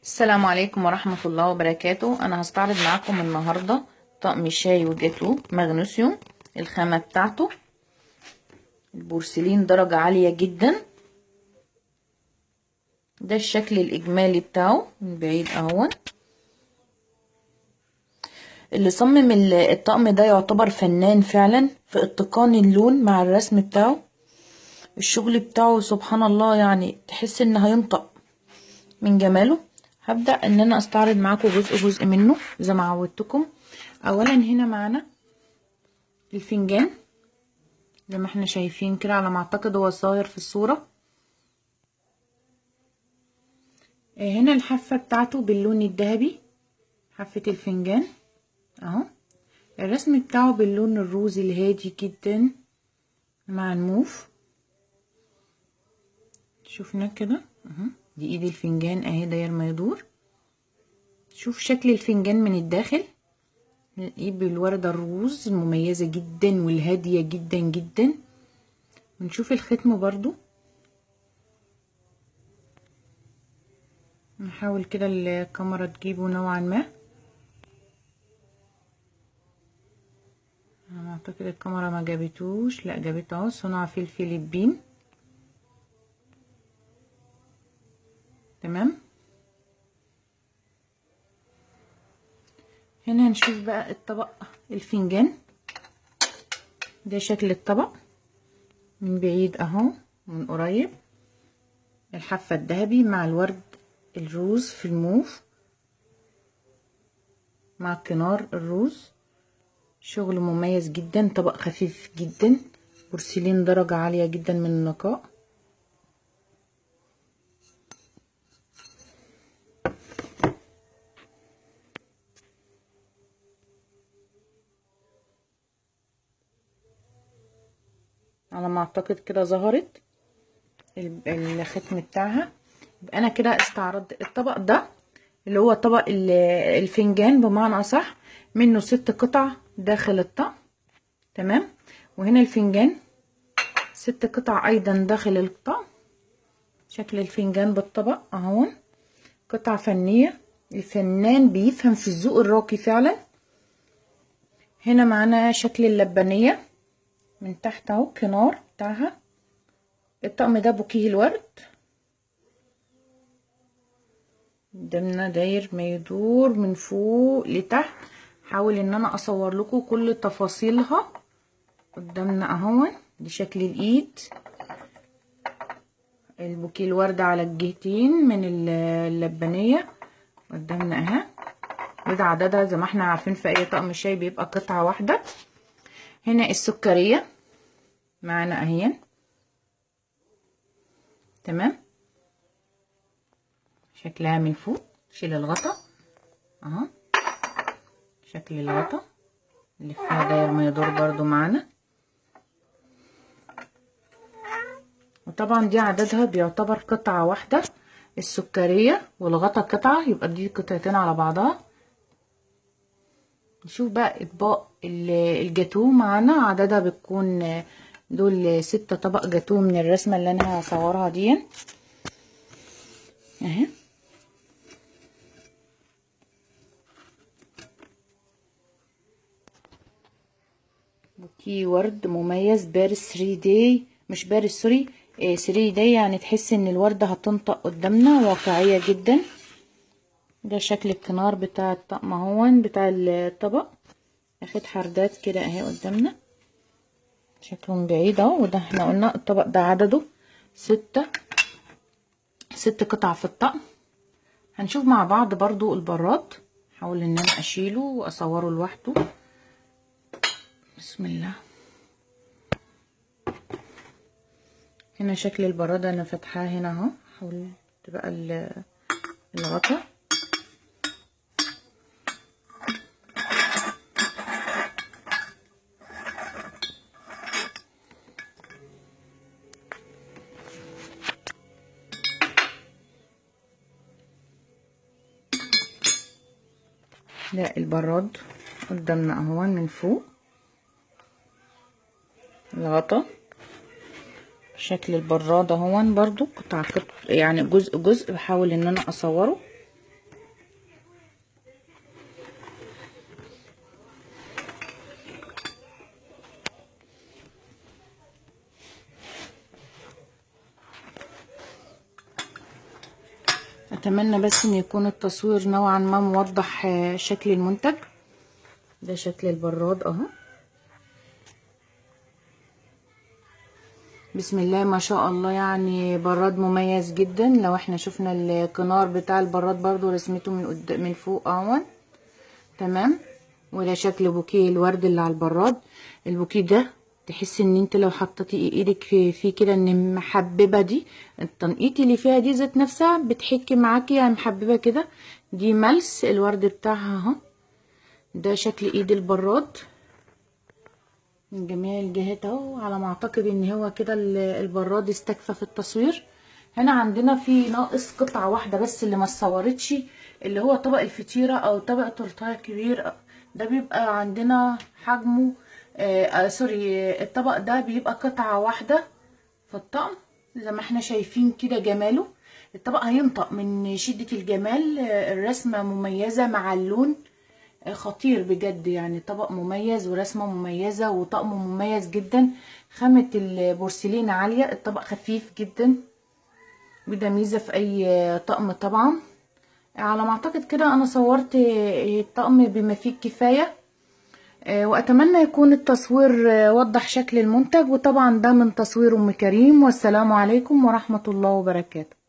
السلام عليكم ورحمة الله وبركاته. أنا هستعرض معاكم النهاردة طقم شاي وجاتو مغنيسيوم. الخامة بتاعته البورسلين درجة عالية جدا. ده الشكل الإجمالي بتاعه من بعيد اهو. اللي صمم الطقم ده يعتبر فنان فعلا في اتقان اللون مع الرسم بتاعه. الشغل بتاعه سبحان الله، يعني تحس ان هينطق من جماله. هبدأ ان انا استعرض معاكم جزء منه زي ما عودتكم. اولا هنا معانا الفنجان زي ما احنا شايفين كده، على ما اعتقد هو ظاهر في الصورة. هنا الحافة بتاعته باللون الذهبي، حافة الفنجان اهو. الرسم بتاعه باللون الروزي الهادي جدا مع الموف. شوفنا كده اهو، دي ايد الفنجان اهي داير ما يدور. شوف شكل الفنجان من الداخل، الايد بالوردة الروز المميزة جدا والهادية جدا جدا. ونشوف الختم برضو، نحاول كده الكاميرا تجيبه نوعا ما. انا اعتقد الكاميرا ما جابتوش، لا جابته اهو. صنع في الفلبين، تمام. هنا نشوف بقى الطبق الفنجان، ده شكل الطبق من بعيد اهو، من قريب الحافة الذهبي مع الورد الروز في الموف مع الكنار الروز. شغل مميز جدا، طبق خفيف جدا، بورسلين درجة عالية جدا من النقاء. على ما اعتقد كده ظهرت الختم بتاعها. يبقى انا كده استعرضت الطبق ده اللي هو طبق الفنجان بمعنى اصح، منه 6 قطع داخل الطقم، تمام. وهنا الفنجان 6 قطع ايضا داخل الطقم. شكل الفنجان بالطبق اهو، قطعة فنية. الفنان بيفهم في الذوق الراقي فعلا. هنا معانا شكل اللبانية من تحت اهو، كنار بتاعها. الطقم ده بوكيه الورد قدامنا داير ما يدور من فوق لتحت. حاول ان انا اصور لكم كل تفاصيلها قدامنا اهو. دي شكل الايد، البوكيه الورد على الجهتين من اللبانية قدامنا اهي. وده عددها زي ما احنا عارفين في اي طقم شاي بيبقى قطعة واحدة. هنا السكرية معانا اهي، تمام. شكلها من فوق، شيل الغطا اهو. شكل الغطا اللي فيها داير ما يدور برضو معانا. وطبعا دي عددها بيعتبر قطعة واحدة، السكرية والغطا قطعة، يبقى دي قطعتين على بعضها. نشوف بقى اطباق الجاتوه معانا، عددها بتكون دول 6 طبق جاتوه من الرسمة اللي انا هصورها دي اهي. بوكيه ورد مميز بارز 3 داي، مش بارز سوري، 3 داي، يعني تحس ان الوردة هتنطق قدامنا، واقعية جدا. ده شكل الكنار بتاع الطقم اهون، بتاع الطبق اخد حردات كده اهي قدامنا، شكله من بعيد اهو. وده احنا قلنا الطبق ده عدده 6 قطع في الطقم. هنشوف مع بعض برضو البراد، حاول ان انا اشيله واصوره لوحده. بسم الله. هنا شكل البرادة انا فاتحاه هنا اهو، حاول تبقى الغطا. ده البراد قدامنا اهو من فوق، الغطا. شكل البراد اهو برضو قطع يعني جزء بحاول ان انا اصوره. اتمنى بس ان يكون التصوير نوعا ما موضح شكل المنتج. ده شكل البراد اهو، بسم الله ما شاء الله، يعني براد مميز جدا. لو احنا شفنا الكنار بتاع البراد برضو رسمته من فوق اهون، تمام. وده شكل بوكيه الورد اللي على البراد. البوكيه ده تحس ان انت لو حطيتي ايدك فيه كده ان محببه، دي التنقيط اللي فيها دي ذات نفسها بتحكي معاكي يعني محببه كده. دي ملس الورد بتاعها اهو. ده شكل ايد البراد من جميع الجهات اهو. على ما اعتقد ان هو كده البراد استكفى في التصوير. هنا عندنا في ناقص قطعة واحدة بس اللي ما اتصورتش، اللي هو طبق الفطيرة او طبق تورتايه كبير. ده بيبقى عندنا حجمه سوري، الطبق ده بيبقى قطعة واحدة في الطقم زي ما احنا شايفين كده جماله. الطبق هينطق من شدة الجمال. الرسمة مميزة مع اللون، خطير بجد. يعني طبق مميز ورسمة مميزة وطقم مميز جدا. خامة البورسلين عالية، الطبق خفيف جدا، وده ميزة في اي طقم طبعا. على ما اعتقد كده انا صورت الطقم بما فيه الكفاية. واتمنى يكون التصوير وضح شكل المنتج. وطبعا ده من تصوير ام كريم، والسلام عليكم ورحمة الله وبركاته.